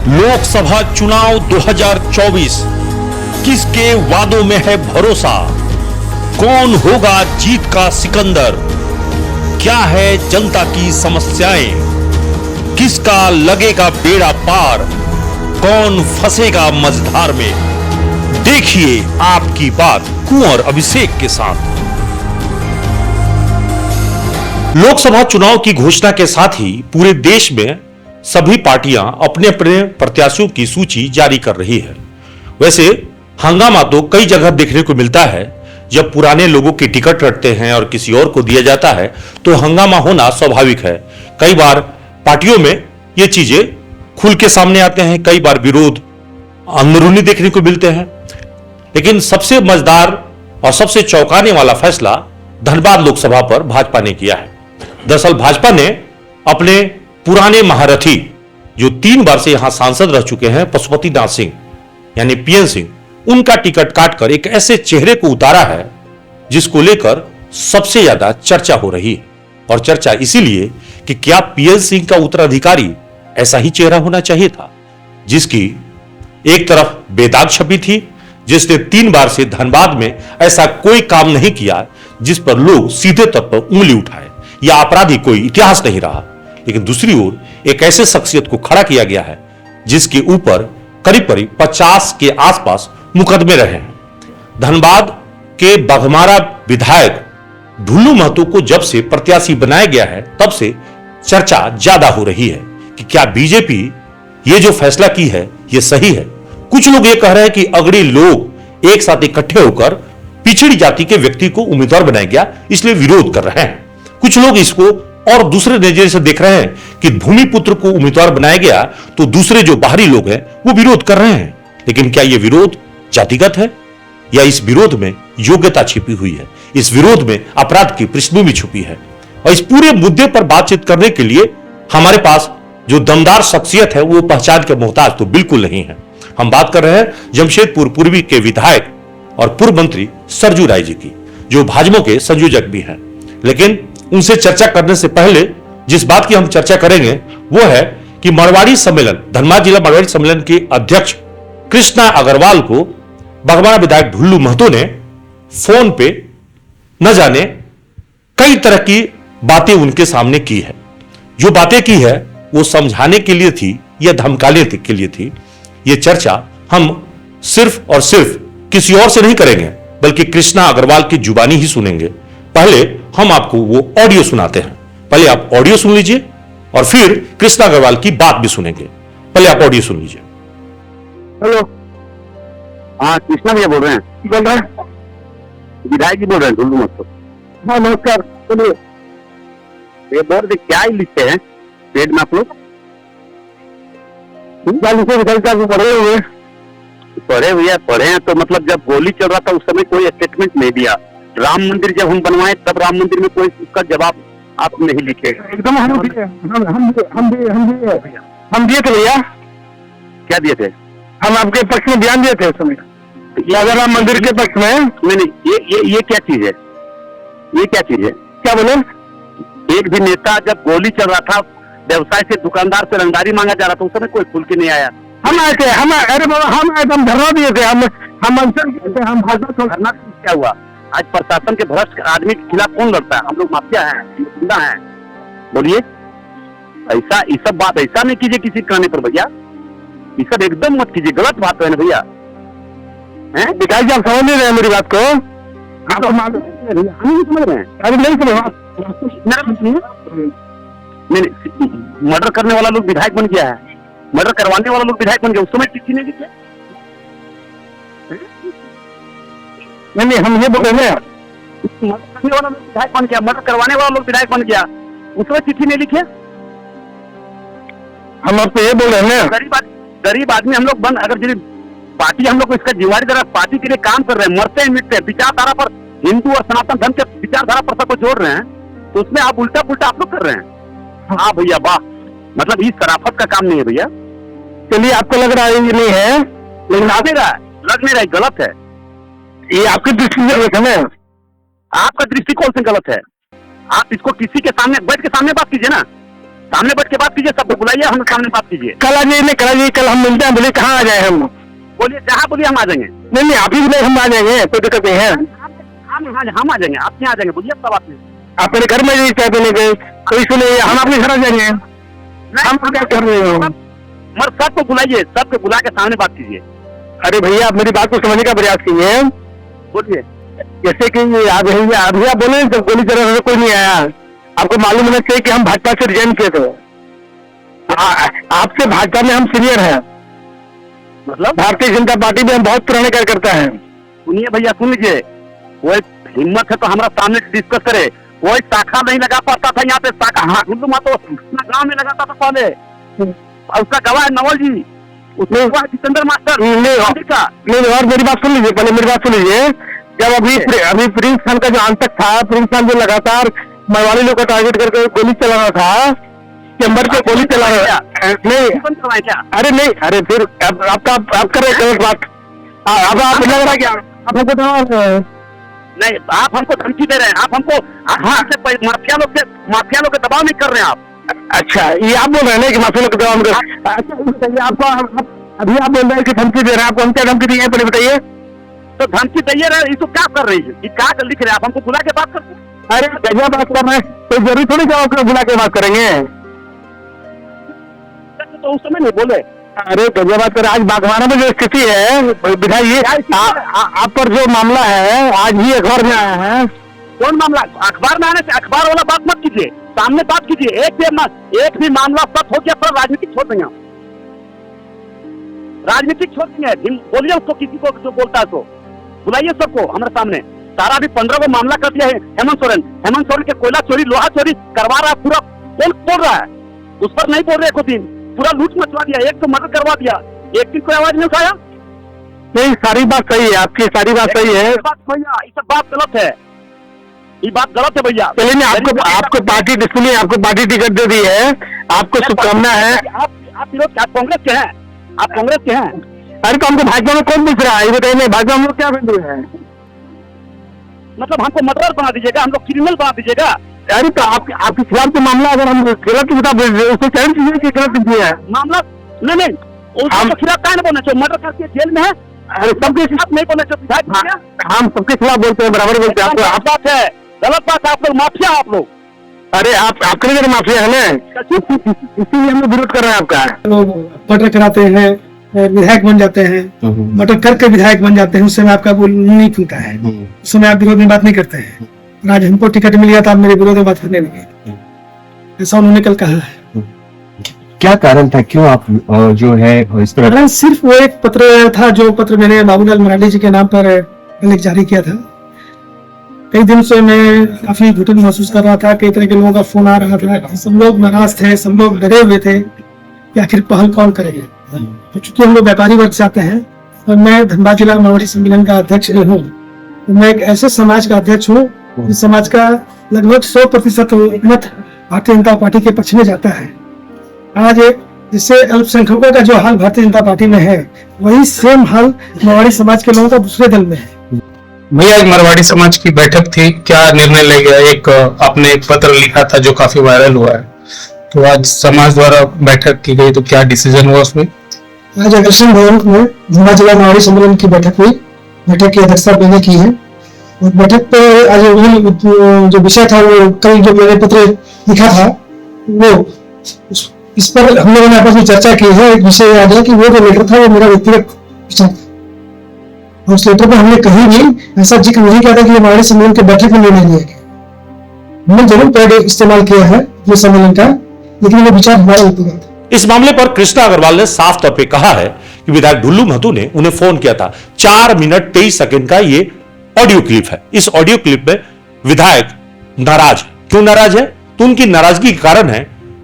लोकसभा चुनाव 2024 किसके वादों में है भरोसा? कौन होगा जीत का सिकंदर? क्या है जनता की समस्याएं? किसका लगेगा बेड़ा पार? कौन फंसेगा मझधार में? देखिए आपकी बात कुंवर अभिषेक के साथ। लोकसभा चुनाव की घोषणा के साथ ही पूरे देश में सभी पार्टियां अपने अपने प्रत्याशियों की सूची जारी कर रही है। वैसे हंगामा तो कई जगह देखने को मिलता है। जब पुराने लोगों की टिकट रटते हैं और किसी और को दिया जाता है तो हंगामा होना स्वाभाविक है। कई बार पार्टियों में ये चीजें खुल के सामने आते हैं, कई बार विरोध अंदरूनी देखने को मिलते हैं। लेकिन सबसे मजेदार और सबसे चौंकाने वाला फैसला धनबाद लोकसभा पर भाजपा ने किया है। दरअसल भाजपा ने अपने पुराने महारथी जो 3 बार से यहां सांसद रह चुके हैं, पशुपति नाथ सिंह यानी पीएन सिंह, उनका टिकट काटकर एक ऐसे चेहरे को उतारा है जिसको लेकर सबसे ज्यादा चर्चा हो रही है। और चर्चा इसीलिए कि क्या पीएन सिंह का उत्तराधिकारी ऐसा ही चेहरा होना चाहिए था, जिसकी एक तरफ बेदाग छवि थी, जिसने 3 बार से धनबाद में ऐसा कोई काम नहीं किया जिस पर लोग सीधे तौर पर उंगली उठाए, या आपराधी कोई इतिहास नहीं रहा। लेकिन दूसरी ओर एक ऐसे शख्सियत को खड़ा किया गया है जिसके ऊपर करीब करीब 50 के आसपास मुकदमे रहे हैं। धनबाद के बघमारा विधायक ढुल्लू महतो को जब से प्रत्याशी बनाया गया है तब से चर्चा ज्यादा हो रही है कि क्या बीजेपी ये जो फैसला की है ये सही है। कुछ लोग ये कह रहे हैं कि अगड़ी लोग एक साथ इकट्ठे होकर पिछड़ी जाति के व्यक्ति को उम्मीदवार बनाया गया इसलिए विरोध कर रहे हैं। कुछ लोग इसको और दूसरे नजरिए से देख रहे हैं कि भूमिपुत्र को उम्मीदवार बनाया गया तो दूसरे जो बाहरी लोग हैं वो विरोध कर रहे हैं। लेकिन क्या यह विरोध जातिगत है या इस विरोध में योग्यता छिपी हुई है? इस विरोध में अपराध की पृष्ठभूमि छुपी है? और इस पूरे मुद्दे पर बातचीत करने के लिए हमारे पास जो दमदार शख्सियत है वो पहचान के मोहताज तो बिल्कुल नहीं है। हम बात कर रहे हैं जमशेदपुर पूर्वी के विधायक और पूर्व मंत्री सरजू राय जी की, जो भाजपा के संयोजक भी हैं। लेकिन उनसे चर्चा करने से पहले जिस बात की हम चर्चा करेंगे वो है कि मरवाड़ी सम्मेलन, धनबाद जिला मरवाड़ी सम्मेलन के अध्यक्ष कृष्णा अग्रवाल को बघमारा विधायक ढुल्लू महतो ने फोन पे न जाने कई तरह की बातें उनके सामने की है। जो बातें की है वो समझाने के लिए थी या धमकाने के लिए थी, ये चर्चा हम सिर्फ और सिर्फ किसी और से नहीं करेंगे बल्कि कृष्णा अग्रवाल की जुबानी ही सुनेंगे। पहले हम आपको वो ऑडियो सुनाते हैं। पहले आप ऑडियो सुन लीजिए और फिर कृष्णा अग्रवाल की बात भी सुनेंगे। पहले आप ऑडियो सुन लीजिए। हेलो, हाँ कृष्णा भैया बोल रहे हैं। बोल रहे हैं विधायक जी बोल रहे हैं ढुल्लू महतो। हाँ नमस्कार, बोलिए। ये बोल रहे क्या ही लिखते हैं पेड में आप लोग? पढ़े भैया पढ़े हैं तो मतलब जब गोली चल रहा था उस समय कोई स्टेटमेंट नहीं दिया। राम मंदिर जब हम बनवाए तब राम मंदिर में कोई उसका जवाब आप नहीं लिखे। एकदम हम दिए थे भैया। क्या दिए थे? हम आपके पक्ष में बयान दिए थे उस समय अगर राम मंदिर के पक्ष में। नहीं ये क्या चीज है? ये क्या चीज है? क्या बोले? एक भी नेता जब गोली चल रहा था, व्यवसाय से दुकानदार से रंगदारी मांगा जा रहा था, उस समय कोई खुल के नहीं आया। हम आए थे, अरे बाबा हम एकदम धरना दिए थे, हम अनशन किए थे, हम भाजपा धरना। क्या हुआ? आज प्रशासन के भ्रष्ट आदमी के खिलाफ कौन लड़ता है? हम लोग माफिया हैं, गुंडा हैं। बोलिए, ऐसा ये सब बात ऐसा नहीं कीजिए किसी कहने पर भैया। ये सब एकदम मत कीजिए, गलत बात है ना भैया। विधायक जी आप समझ नहीं रहे मेरी बात को? आप हम नहीं समझ रहे हैं। अरे नहीं मर्डर करने वाला लोग विधायक बन गया है, मर्डर करवाने वाला लोग विधायक बन गया। उस समय चिट्ठी नहीं लिखे। नहीं हम ये बोल रहे हैं मर्डर करने वाला लोग विधायक बन गया, मर्डर करवाने वाला लोग विधायक बन गया, उस समय चिट्ठी नहीं लिखे। हम आपको ये बोल रहे हैं गरीब आदमी हम लोग बन, अगर पार्टी हम लोग को इसका जिम्मेवारी दे रहा है, पार्टी के लिए काम कर रहे हैं, मरते हैं मिटते हैं, विचारधारा पर हिंदू और सनातन धर्म के विचारधारा पर सबको जोड़ रहे हैं, तो उसमें आप उल्टा पुल्टा आप लोग कर रहे हैं। हाँ भैया वाह, मतलब ये शराफत का काम नहीं है भैया। चलिए आपको लग रहा है ये नहीं है, लेकिन लग नहीं रहा है, गलत है। ये आपकी दृष्टि से गलत है ना? आपका दृष्टिकोण से गलत है। आप इसको किसी के सामने बैठ के सामने बात कीजिए ना। सामने बैठ के बात कीजिए, सबको बुलाइए, हम सामने बात कीजिए। कल आ जाइए, कल आ जाइए, कल हम मिलते हैं। बोलिए कहाँ आ जाए हम? बोलिए जहाँ बोलिए हम आ जाएंगे। नहीं आप ही बोले हम आ जाएंगे, कोई दिक्कत नहीं है। हम आ जाएंगे, आप यहाँ आ जाएंगे, बोलिए सब बात नहीं। आप मेरे घर में जाइए, चाय पीने गए तो इसलिए हम अपने घर आ जाएंगे। हम क्या कर रहे हो? मगर सबको बुलाइए, सबको बुला के सामने बात कीजिए। अरे भैया आप मेरी बात को समझने का प्रयास कीजिए। बोलिए जैसे कि अभी आप बोले जब गोली चला रहा कोई नहीं आया, आपको मालूम होना चाहिए कि हम भाजपा से रिजाइन किए थे। आपसे भाजपा में हम सीनियर हैं, मतलब भारतीय जनता पार्टी में हम बहुत पुराने कार्यकर्ता हैं। सुनिए भैया, सुन लीजिए, कोई हिम्मत है तो हमारा सामने डिस्कस करे। कोई शाखा नहीं लगा पाता था यहाँ पे, शाखा हाँ गुल्लू मातो अपना गाँव में लगाता था पहले, और उसका गवाह है नवल जी, उसमें हुआ जितेंद्र मास्टर। नहीं और मेरी बात सुन लीजिए, पहले मेरी बात सुन लीजिए। जब अभी प्रिंस खान का जो आंतक था, प्रिंस खान जो लगातार मरवाड़ी लोग को टारगेट करके गोली चला रहा था, चैम्बर पे गोली चला रहा है। नहीं अरे नहीं, अरे फिर आप कर रहे गलत बात। अब आप लग रहा क्या आप हमको नहीं, आप हमको धमकी दे रहे हैं, आप हमको माफिया लोग के दबाव नहीं कर रहे हैं आप। अच्छा ये आप बोल रहे हैं कि माफिया लोग के दबाव में। अच्छा बताइए, आपको अभी आप बोल रहे हैं कि धमकी दे रहे हैं, आपको हम क्या धमकी दी है पहले बताइए। तो धमकी दे रहे हैं, इसको क्या कर रही है, क्या लिख रहे हैं आप? हमको बुला के बात करते हैं? अरे गजब बात कर रहे हैं, तो जरूरी थोड़ी कि आपको बुला के बात करेंगे। तो उस समय नहीं बोले। अरे गजब बात कर, आज बागवाना में जो स्थिति है विधायक, ये आप पर जो मामला है आज ही अखबार में आया है। कौन मामला? अखबार में आने से अखबार वाला बात मत कीजिए, सामने बात कीजिए। एक भी मामला सच हो गया तो राजनीतिक छोड़ देंगे, राजनीतिक छोड़ देंगे। बोलिए उसको, किसी को जो बोलता है तो बुलाइए सबको हमारे सामने। सारा भी 15 को मामला कर दिया है हेमंत सोरेन के कोयला चोरी लोहा चोरी करवा रहा है, पूरा पोल बोल रहा है, उस पर नहीं बोल रहे को दिन, पूरा लूट मचवा दिया, एक तो मर्डर करवा दिया, एक दिन कोई आवाज नहीं उठाया। नहीं सारी बात सही है आपकी, सारी बात सही है, बात भैया ये सब बात गलत है, ये बात गलत है भैया। चलिए आपको पार्टी सुनिए, आपको पार्टी टिकट दे दी है, आपको शुभकामना है। आप कांग्रेस के हैं, आप कांग्रेस के हैं? अरे तो हमको भाजपा में कौन पूछ रहा है ये बताइए, भाजपा हम लोग क्या बिंदु है? मतलब हमको मर्डर बना दीजिएगा, हम लोग क्रिमिनल बना दीजिएगा? अरे तो आपके खिलाफ जो मामला, अगर हम गलत की किताब उसको चैलेंज कीजिए कि गलत कीजिए है मामला। नहीं उसके खिलाफ क्या नहीं बोलना चाहिए, मर्डर करके जेल में है। अरे सबके खिलाफ नहीं बोलना चाहिए, हम सबके खिलाफ बोलते हैं, बराबर बोलते हैं। आप बात है गलत बात है, आप लोग माफिया, आप लोग। अरे आप नहीं माफिया है ना, इसीलिए हम लोग विरोध कर रहे हैं आपका। मर्डर कराते हैं, विधायक बन जाते हैं, मर्डर करके विधायक बन जाते हैं, उस समय आपका बोल नहीं खुलता है, उस समय आप विरोध में बात नहीं करते हैं। आज हमको टिकट मिल गया था, आप मेरे विरोध में बात करने लगे, ऐसा उन्होंने कल कहा है। क्या कारण था, क्यों आप जो है इस तरह? सिर्फ वो एक पत्र था, जो पत्र मैंने बाबूलाल मरांडी जी के नाम पर लिख जारी किया था। कई दिन से मैं काफी घुटन महसूस कर रहा था, कई तरह के लोगों का फोन आ रहा था, सब लोग नाराज थे, सब लोग डरे हुए थे कि आखिर पहल कौन करेगा। तो चूंकि हम लोग व्यापारी वर्ग से आते हैं और मैं धनबाद जिला मारवाड़ी सम्मेलन का अध्यक्ष हूँ, तो मैं एक ऐसे समाज का अध्यक्ष हूँ जिस समाज का लगभग 100% मत भारतीय जनता पार्टी के पक्ष में जाता है। आज जिससे अल्पसंख्यकों का जो हाल भारतीय जनता पार्टी में है, वही सेम हाल मारवाड़ी समाज के लोगों का दूसरे दल में है। भैया आज मारवाड़ी समाज की बैठक थी, क्या निर्णय लिया गया? एक आपने एक पत्र लिखा था जो काफी वायरल हुआ है, तो आज समाज द्वारा बैठक की गई, तो क्या डिसीजन हुआ उसमें? आज अग्रसेन भवन में धनबाद जिला मारवाड़ी सम्मेलन की बैठक हुई, बैठक की अध्यक्षता मैंने की है। और बैठक पे आज जो विषय था, वो कल जो मैंने पत्र लिखा था, वो इस पर हम लोगों ने आपस में चर्चा की है। एक विषय याद है कि वो जो लेटर था वो मेरा व्यक्तिगत विचार था, उस लेटर पर हमने कहीं भी ऐसा जिक्र नहीं किया था कि हमारे सम्मेलन के बैठक में निर्णय लिया गया। हमने जरूर पैड इस्तेमाल किया है ये सम्मेलन का, लेकिन वो विचार हमारे व्यक्तिगत। इस मामले पर कृष्णा अग्रवाल ने साफ तौर पे कहा है कि विधायक ढुल्लू महतो ने उन्हें फोन किया था। 4 मिनट 23 सेकंड का ये ऑडियो क्लिप है। इस ऑडियो क्लिप में विधायक नाराज है। क्यों नाराज है? तो उनकी नाराजगी के कारण है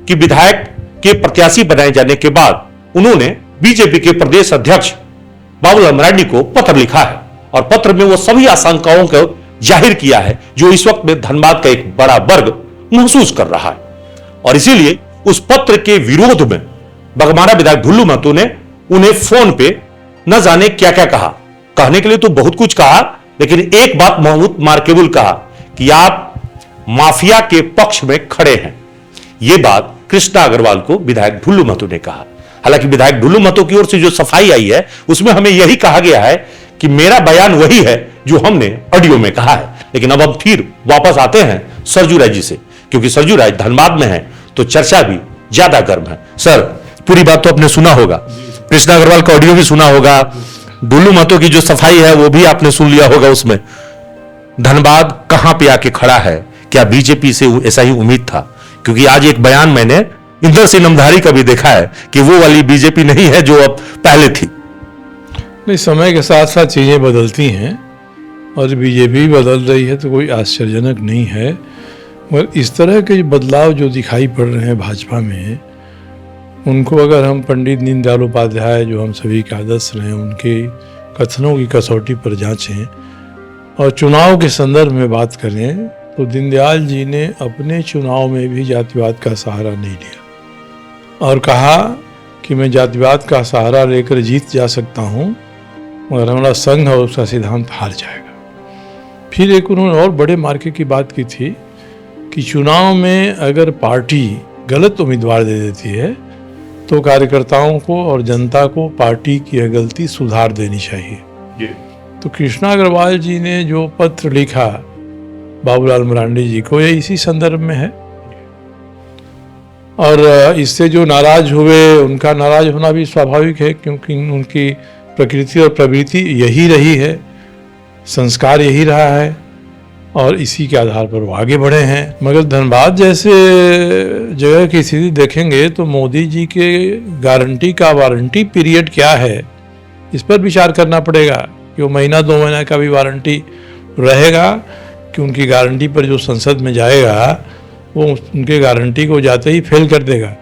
कि विधायक के प्रत्याशी बनाए जाने के बाद उन्होंने बीजेपी के प्रदेश अध्यक्ष बाबूलाल मरांडी को पत्र लिखा है, और पत्र में वो सभी आशंकाओं को जाहिर किया है जो इस वक्त में धनबाद का एक बड़ा वर्ग महसूस कर रहा है। और इसीलिए उस पत्र के विरोध में बगमारा विधायक ढुल्लू महतो ने उन्हें फोन पे न जाने क्या क्या कहा। कहने के लिए तो बहुत कुछ कहा, लेकिन एक बात बहुत मार्केबल कहा कि आप माफिया के पक्ष में खड़े हैं। यह बात कृष्णा अग्रवाल को विधायक ढुल्लू महतो ने कहा। हालांकि विधायक ढुल्लू महतो की ओर से जो सफाई आई है उसमें हमें यही कहा गया है कि मेरा बयान वही है जो हमने ऑडियो में कहा है। लेकिन अब हम फिर वापस आते हैं सरजू राय जी से, क्योंकि सरजू राय धनबाद में है तो चर्चा भी ज्यादा गर्म है। सर, पूरी बात तो आपने सुना होगा, कृष्णा अग्रवाल का ऑडियो भी सुना होगा, ढुल्लू महतो की जो सफाई है वो भी आपने सुन लिया होगा। उसमें धनबाद कहां पे आके खड़ा है? क्या बीजेपी से ऐसा ही उम्मीद था? क्योंकि आज एक बयान मैंने इंदर सिंह नमधारी का भी देखा है कि वो वाली बीजेपी नहीं है जो अब पहले थी। नहीं, समय के साथ साथ चीज़ें बदलती हैं और बीजेपी बदल रही है तो कोई आश्चर्यजनक नहीं है। मगर इस तरह के बदलाव जो दिखाई पड़ रहे हैं भाजपा में, उनको अगर हम पंडित दीनदयाल उपाध्याय जो हम सभी के आदर्श रहे हैं उनके कथनों की कसौटी पर जांचें और चुनाव के संदर्भ में बात करें तो दीनदयाल जी ने अपने चुनाव में भी जातिवाद का सहारा नहीं लिया और कहा कि मैं जातिवाद का सहारा लेकर जीत जा सकता हूं, मगर हमारा संघ और उसका सिद्धांत हार जाएगा। फिर एक उन्होंने और बड़े मार्के की बात की थी कि चुनाव में अगर पार्टी गलत उम्मीदवार दे देती है तो कार्यकर्ताओं को और जनता को पार्टी की यह गलती सुधार देनी चाहिए। तो कृष्णा अग्रवाल जी ने जो पत्र लिखा बाबूलाल मरांडी जी को, ये इसी संदर्भ में है। और इससे जो नाराज हुए, उनका नाराज होना भी स्वाभाविक है, क्योंकि उनकी प्रकृति और प्रवृत्ति यही रही है, संस्कार यही रहा है और इसी के आधार पर वो आगे बढ़े हैं। मगर धनबाद जैसे जगह की स्थिति देखेंगे तो मोदी जी के गारंटी का वारंटी पीरियड क्या है, इस पर विचार करना पड़ेगा कि वो महीना 2 महीना का भी वारंटी रहेगा कि उनकी गारंटी पर जो संसद में जाएगा वो उनके गारंटी को जाते ही फेल कर देगा।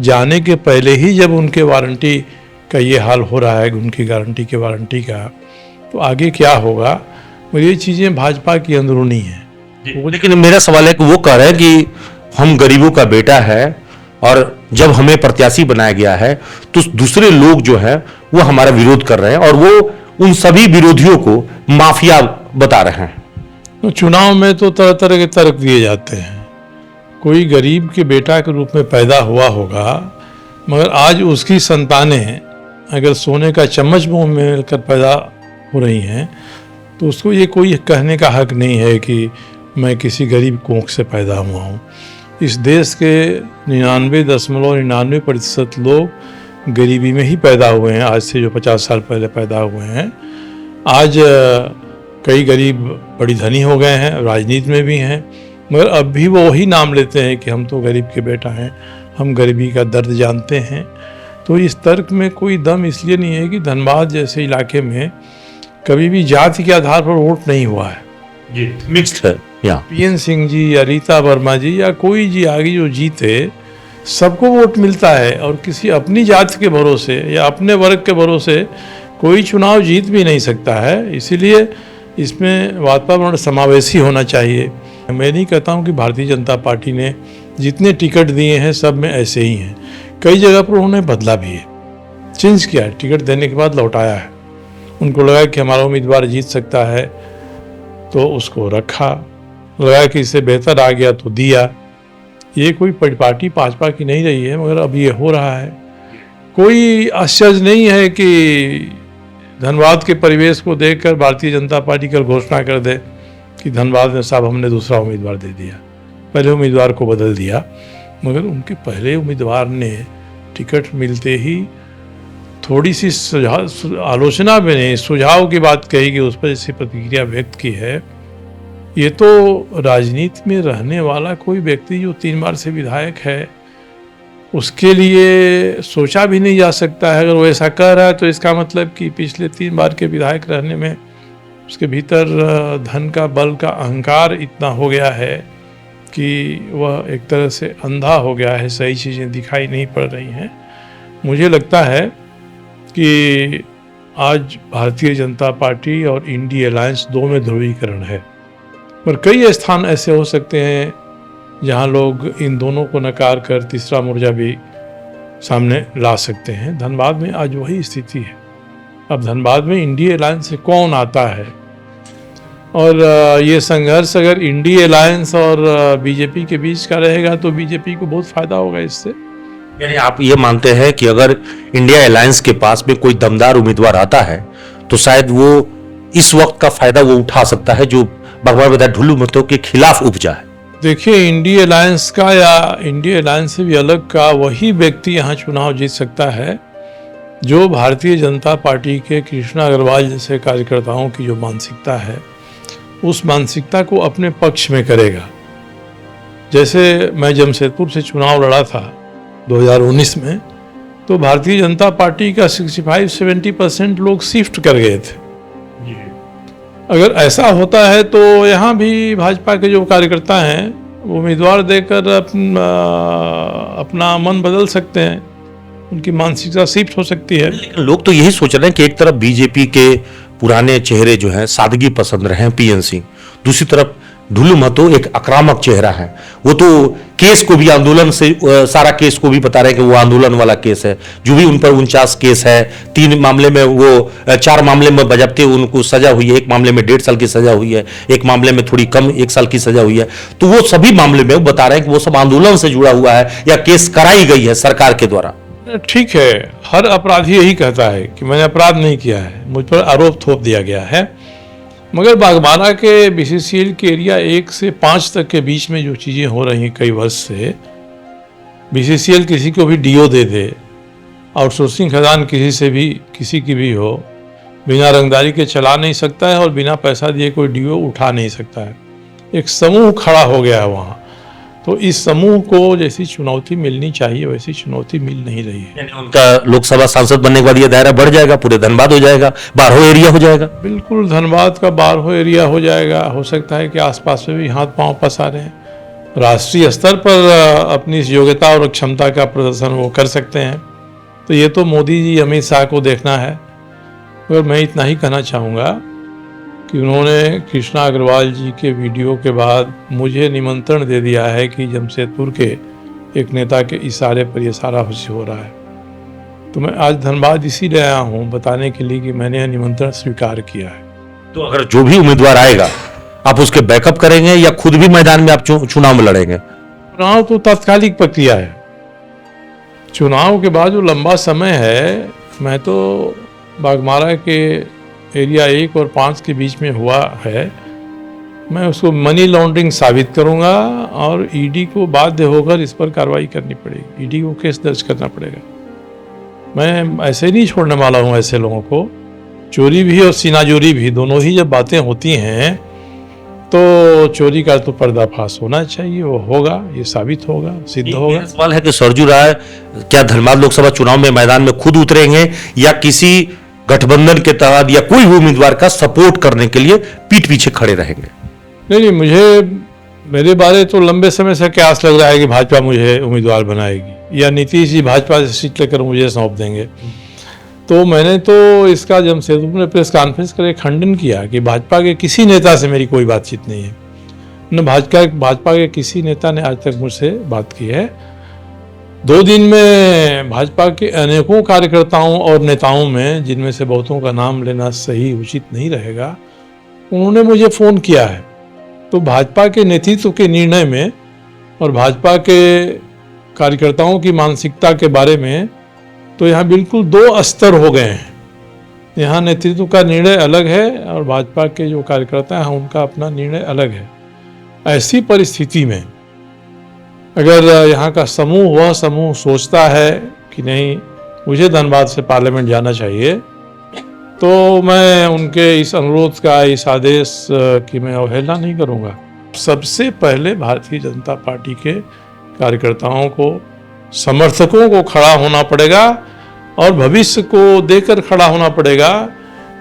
जाने के पहले ही जब उनके वारंटी का ये हाल हो रहा है, उनकी गारंटी के वारंटी का, तो आगे क्या होगा? और ये चीज़ें भाजपा की अंदरूनी हैं। लेकिन मेरा सवाल है कि वो कह रहे हैं कि हम गरीबों का बेटा है और जब हमें प्रत्याशी बनाया गया है तो दूसरे लोग जो है वो हमारा विरोध कर रहे हैं और वो उन सभी विरोधियों को माफिया बता रहे हैं। तो चुनाव में तो तरह तरह के तर्क दिए जाते हैं। कोई गरीब के बेटा के रूप में पैदा हुआ होगा, मगर आज उसकी संतानें अगर सोने का चम्मच मुंह में लेकर पैदा हो रही हैं तो उसको ये कोई कहने का हक नहीं है कि मैं किसी गरीब कोख से पैदा हुआ हूँ। इस देश के 99.99% लोग गरीबी में ही पैदा हुए हैं, आज से जो 50 साल पहले पैदा हुए हैं। आज कई गरीब बड़ी धनी हो गए हैं, राजनीति में भी हैं, मगर अब भी वो वही नाम लेते हैं कि हम तो गरीब के बेटा हैं, हम गरीबी का दर्द जानते हैं। तो इस तर्क में कोई दम इसलिए नहीं है कि धनबाद जैसे इलाके में कभी भी जाति के आधार पर वोट नहीं हुआ है। जी, मिक्स्ड है। पीएन सिंह जी या रीता वर्मा जी या कोई जी आगे जो जीते, सबको वोट मिलता है और किसी अपनी जाति के भरोसे या अपने वर्ग के भरोसे कोई चुनाव जीत भी नहीं सकता है। इसीलिए इसमें वातावरण समावेशी होना चाहिए। मैं नहीं कहता हूँ कि भारतीय जनता पार्टी ने जितने टिकट दिए हैं सब में ऐसे ही हैं, कई जगह पर उन्होंने बदला भी है, चेंज किया है, टिकट देने के बाद लौटाया है। उनको लगा कि हमारा उम्मीदवार जीत सकता है तो उसको रखा, लगा कि इससे बेहतर आ गया तो दिया। ये कोई पार्टी भाजपा की नहीं रही है, मगर अब ये हो रहा है। कोई आश्चर्य नहीं है कि धनबाद के परिवेश को देखकर भारतीय जनता पार्टी कल घोषणा कर दे कि धनबाद में साहब हमने दूसरा उम्मीदवार दे दिया, पहले उम्मीदवार को बदल दिया। मगर उनके पहले उम्मीदवार ने टिकट मिलते ही थोड़ी सी आलोचना में नहीं, सुझाव की बात कही कि उस पर ऐसी प्रतिक्रिया व्यक्त की है। ये तो राजनीति में रहने वाला कोई व्यक्ति जो 3 बार से विधायक है, उसके लिए सोचा भी नहीं जा सकता है। अगर वो ऐसा कर रहा है तो इसका मतलब कि पिछले 3 बार के विधायक रहने में उसके भीतर धन का बल का अहंकार इतना हो गया है कि वह एक तरह से अंधा हो गया है, सही चीज़ें दिखाई नहीं पड़ रही हैं। मुझे लगता है कि आज भारतीय जनता पार्टी और इंडी अलायंस 2 में ध्रुवीकरण है, पर कई स्थान ऐसे हो सकते हैं जहां लोग इन दोनों को नकार कर तीसरा मोर्चा भी सामने ला सकते हैं। धनबाद में आज वही स्थिति है। अब धनबाद में इंडी अलायंस से कौन आता है और ये संघर्ष अगर इंडी अलायंस और बीजेपी के बीच का रहेगा तो बीजेपी को बहुत फायदा होगा इससे। यानी आप ये मानते हैं कि अगर इंडिया अलायंस के पास में कोई दमदार उम्मीदवार आता है तो शायद वो इस वक्त का फायदा वो उठा सकता है जो भगवान विधायक ढुल्लू मतों के खिलाफ उपजा है। देखिए, इंडिया अलायंस का या इंडिया अलायंस से भी अलग का वही व्यक्ति यहाँ चुनाव जीत सकता है जो भारतीय जनता पार्टी के कृष्णा अग्रवाल जैसे कार्यकर्ताओं की जो मानसिकता है उस मानसिकता को अपने पक्ष में करेगा। जैसे मैं जमशेदपुर से चुनाव लड़ा था 2019 में, तो भारतीय जनता पार्टी का 65-70% लोग शिफ्ट कर गए थे। अगर ऐसा होता है तो यहाँ भी भाजपा के जो कार्यकर्ता हैं वो उम्मीदवार देकर अपना मन बदल सकते हैं, उनकी मानसिकता शिफ्ट हो सकती है। लेकिन लोग तो यही सोच रहे हैं कि एक तरफ बीजेपी के पुराने चेहरे जो हैं सादगी पसंद रहे हैं पीएन सिंह, दूसरी तरफ ढुल्लू महतो एक आक्रामक चेहरा है। वो तो केस को भी आंदोलन से सारा केस को भी बता रहे हैं कि वो आंदोलन वाला केस है, जो भी उन पर 49 केस है, 3 मामले में वो 4 मामले में बजब्ते उनको सजा हुई है, एक मामले में 1.5 साल की सजा हुई है, एक मामले में थोड़ी कम 1 साल की सजा हुई है। तो वो सभी मामले में वो बता रहे हैं कि वो सब आंदोलन से जुड़ा हुआ है या केस कराई गई है सरकार के द्वारा। ठीक है, हर अपराधी यही कहता है कि मैंने अपराध नहीं किया है, मुझ पर आरोप थोप दिया गया है। मगर बागबारा के बीसीसीएल के एरिया 1 से 5 तक के बीच में जो चीज़ें हो रही हैं कई वर्ष से, बीसीसीएल किसी को भी डीओ दे दे, आउटसोर्सिंग खदान किसी की भी हो, बिना रंगदारी के चला नहीं सकता है और बिना पैसा दिए कोई डीओ उठा नहीं सकता है। एक समूह खड़ा हो गया है वहाँ, तो इस समूह को जैसी चुनौती मिलनी चाहिए वैसी चुनौती मिल नहीं रही है। यानी उनका लोकसभा सांसद बनने के बाद ये दायरा बढ़ जाएगा, पूरे धनबाद हो जाएगा, बारहो एरिया हो जाएगा। बिल्कुल, धनबाद का बारहो एरिया हो जाएगा। हो सकता है कि आसपास में भी हाथ पांव पसारे हैं, राष्ट्रीय स्तर पर अपनी इस योग्यता और क्षमता का प्रदर्शन वो कर सकते हैं। तो ये तो मोदी जी अमित शाह को देखना है। और मैं इतना ही कहना चाहूँगा कि उन्होंने कृष्णा अग्रवाल जी के वीडियो के बाद मुझे निमंत्रण दे दिया है कि जमशेदपुर के एक नेता के इशारे पर यह सारा हो रहा है। तो मैं आज धनबाद इसीलिए आया हूँ बताने के लिए कि मैंने यह निमंत्रण स्वीकार किया है। तो अगर जो भी उम्मीदवार आएगा आप उसके बैकअप करेंगे या खुद भी मैदान में आप चुनाव में लड़ेंगे? चुनाव तो तात्कालिक प्रक्रिया है। चुनाव के बाद जो लंबा समय है, मैं तो बागमारा के एरिया 1 और 5 के बीच में हुआ है, मैं उसको मनी लॉन्ड्रिंग साबित करूंगा और ईडी को बाध्य होकर इस पर कार्रवाई करनी पड़ेगी, ईडी को केस दर्ज करना पड़ेगा। मैं ऐसे नहीं छोड़ने वाला हूं ऐसे लोगों को। चोरी भी और सीनाजोरी भी, दोनों ही जब बातें होती हैं तो चोरी का तो पर्दाफाश होना चाहिए, वो होगा, ये साबित होगा, सिद्ध होगा। सवाल है कि सरजू राय क्या धनबाद लोकसभा चुनाव में मैदान में खुद उतरेंगे या किसी गठबंधन के तहत या कोई भी उम्मीदवार का सपोर्ट करने के लिए पीठ पीछे खड़े रहेंगे? नहीं, मेरे बारे तो लंबे समय से क्या आस लग रहा है कि भाजपा मुझे उम्मीदवार बनाएगी या नीतीश जी भाजपा से सीट लेकर मुझे सौंप देंगे। तो मैंने तो इसका जमशेदपुर में प्रेस कॉन्फ्रेंस करके खंडन किया कि भाजपा के किसी नेता से मेरी कोई बातचीत नहीं है, न भाजपा के किसी नेता ने आज तक मुझसे बात की है। 2 दिन में भाजपा के अनेकों कार्यकर्ताओं और नेताओं में, जिनमें से बहुतों का नाम लेना सही उचित नहीं रहेगा, उन्होंने मुझे फ़ोन किया है। तो भाजपा के नेतृत्व के निर्णय में और भाजपा के कार्यकर्ताओं की मानसिकता के बारे में तो यहाँ बिल्कुल 2 स्तर हो गए हैं। यहाँ नेतृत्व का निर्णय अलग है और भाजपा के जो कार्यकर्ता हैं उनका अपना निर्णय अलग है। ऐसी परिस्थिति में अगर यहाँ का वह समूह सोचता है कि नहीं मुझे धनबाद से पार्लियामेंट जाना चाहिए, तो मैं उनके इस अनुरोध का, इस आदेश की मैं अवहेलना नहीं करूँगा। सबसे पहले भारतीय जनता पार्टी के कार्यकर्ताओं को, समर्थकों को खड़ा होना पड़ेगा और भविष्य को देकर खड़ा होना पड़ेगा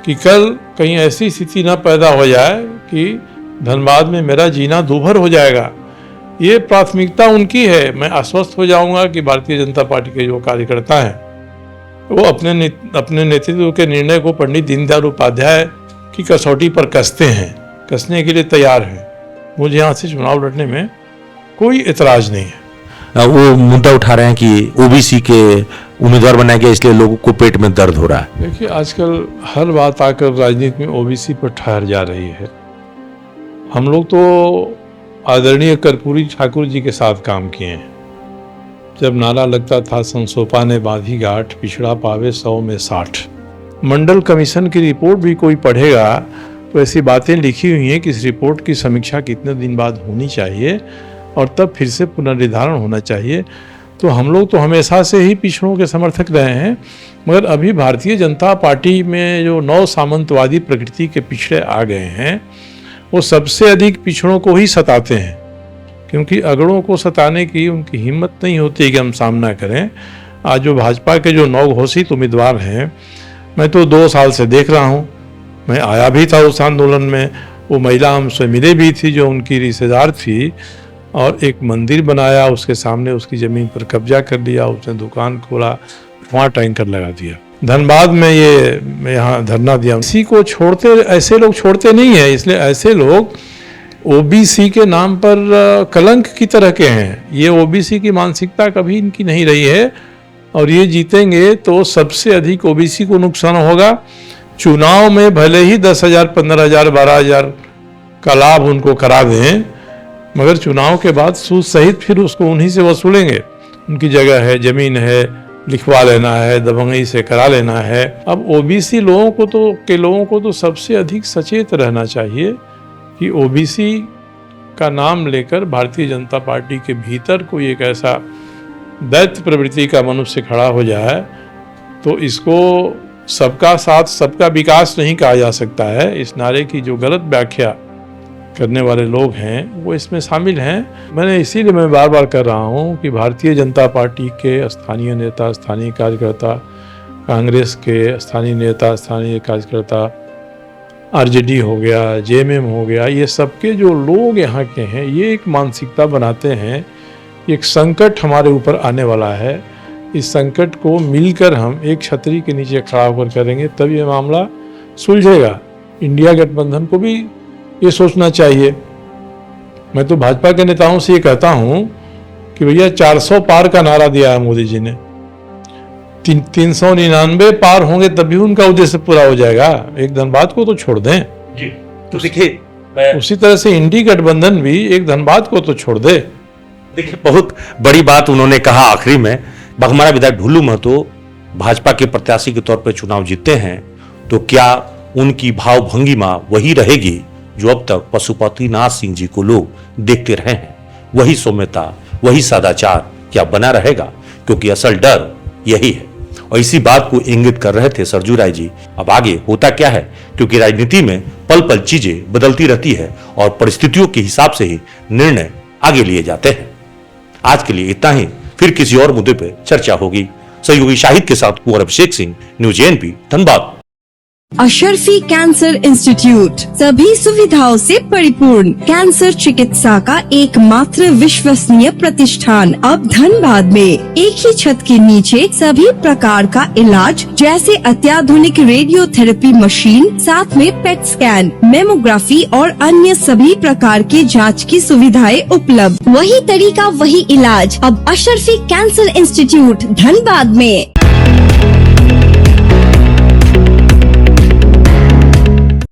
कि कल कहीं ऐसी स्थिति न पैदा हो जाए कि धनबाद में मेरा जीना दूभर हो जाएगा। ये प्राथमिकता उनकी है। मैं आश्वस्त हो जाऊंगा कि भारतीय जनता पार्टी के जो कार्यकर्ता हैं वो अपने नेतृत्व के निर्णय को पंडित दीनदयाल उपाध्याय की कसौटी पर कसने के लिए तैयार हैं। मुझे यहाँ से चुनाव लड़ने में कोई एतराज नहीं है। वो मुद्दा उठा रहे हैं कि ओबीसी के उम्मीदवार बनाया गया इसलिए लोगों को पेट में दर्द हो रहा है। देखिए, आजकल हर बात आकर राजनीति में ओबीसी पर ठहर जा रही है। हम लोग तो आदरणीय कर्पूरी ठाकुर जी के साथ काम किए हैं। जब नारा लगता था संसोपा ने बांधी गांठ, पिछड़ा पावे 100 में 60। मंडल कमीशन की रिपोर्ट भी कोई पढ़ेगा तो ऐसी बातें लिखी हुई हैं कि इस रिपोर्ट की समीक्षा कितने दिन बाद होनी चाहिए और तब फिर से पुनर्निर्धारण होना चाहिए। तो हम लोग तो हमेशा से ही पिछड़ों के समर्थक रहे हैं, मगर अभी भारतीय जनता पार्टी में जो नव सामंतवादी प्रकृति के पिछड़े आ गए हैं वो सबसे अधिक पिछड़ों को ही सताते हैं, क्योंकि अगड़ों को सताने की उनकी हिम्मत नहीं होती कि हम सामना करें। आज जो भाजपा के जो 9 घोषित उम्मीदवार हैं, मैं तो 2 साल से देख रहा हूँ, मैं आया भी था उस आंदोलन में, वो महिला हमसे मिले भी थी जो उनकी रिश्तेदार थी, और एक मंदिर बनाया, उसके सामने उसकी ज़मीन पर कब्जा कर लिया, उसने दुकान खोला, वहाँ टैंकर लगा दिया। धनबाद में मैं यहाँ धरना दिया। इसी को छोड़ते, ऐसे लोग छोड़ते नहीं हैं, इसलिए ऐसे लोग ओबीसी के नाम पर कलंक की तरह के हैं। ये ओबीसी की मानसिकता कभी इनकी नहीं रही है, और ये जीतेंगे तो सबसे अधिक ओबीसी को नुकसान होगा। चुनाव में भले ही 10,000, 15,000, 12,000 का लाभ उनको करा दें, मगर चुनाव के बाद सूद सहित फिर उसको उन्हीं से वसूलेंगे। उनकी जगह है, जमीन है, लिखवा लेना है, दबंगई से करा लेना है। अब ओबीसी लोगों को तो सबसे अधिक सचेत रहना चाहिए कि ओबीसी का नाम लेकर भारतीय जनता पार्टी के भीतर कोई एक ऐसा दैत्य प्रवृत्ति का मनुष्य खड़ा हो जाए तो इसको सबका साथ सबका विकास नहीं कहा जा सकता है। इस नारे की जो गलत व्याख्या करने वाले लोग हैं वो इसमें शामिल हैं। इसीलिए मैं बार बार कर रहा हूँ कि भारतीय जनता पार्टी के स्थानीय नेता, स्थानीय कार्यकर्ता, कांग्रेस के स्थानीय नेता, स्थानीय कार्यकर्ता, आरजेडी हो गया, जेएमएम हो गया, ये सबके जो लोग यहाँ के हैं ये एक मानसिकता बनाते हैं, एक संकट हमारे ऊपर आने वाला है। इस संकट को मिलकर हम एक छतरी के नीचे खड़ा होकर करेंगे तब ये मामला सुलझेगा। इंडिया गठबंधन को भी ये सोचना चाहिए। मैं तो भाजपा के नेताओं से ये कहता हूँ कि भैया 400 पार का नारा दिया है मोदी जी ने, 399 पार होंगे तभी उनका उद्देश्य पूरा हो जाएगा। एक धनबाद को तो छोड़ दें जी। तो देखिए, उसी तरह से इंडी गठबंधन भी एक धनबाद को तो छोड़ दे। देखिए, बहुत बड़ी बात उन्होंने कहा आखिरी में। हमारा विधायक ढुल्लू महतो भाजपा के प्रत्याशी के तौर पर चुनाव जीतते हैं तो क्या उनकी भाव भंगिमा वही रहेगी जो अब तक पशुपतिनाथ सिंह जी को लोग देखते रहे हैं? वही सौम्यता, वही सदाचार क्या बना रहेगा? क्योंकि असल डर यही है, और इसी बात को इंगित कर रहे थे सरजू राय जी। अब आगे होता क्या है, क्योंकि राजनीति में पल पल चीजें बदलती रहती है और परिस्थितियों के हिसाब से ही निर्णय आगे लिए जाते हैं। आज के लिए इतना ही, फिर किसी और मुद्दे पर चर्चा होगी। सहयोगी शाहिद के साथ Kunwar Abhishek Singh, news ANP, Dhanbad. Ashrafi cancer institute सभी सुविधाओं से परिपूर्ण कैंसर चिकित्सा का एकमात्र विश्वसनीय प्रतिष्ठान अब धनबाद में। एक ही छत के नीचे सभी प्रकार का इलाज जैसे अत्याधुनिक रेडियोथेरेपी मशीन, साथ में पेट स्कैन, मेमोग्राफी और अन्य सभी प्रकार की जांच की सुविधाएं उपलब्ध। वही तरीका, वही इलाज अब अशरफी कैंसर इंस्टीट्यूट धनबाद में।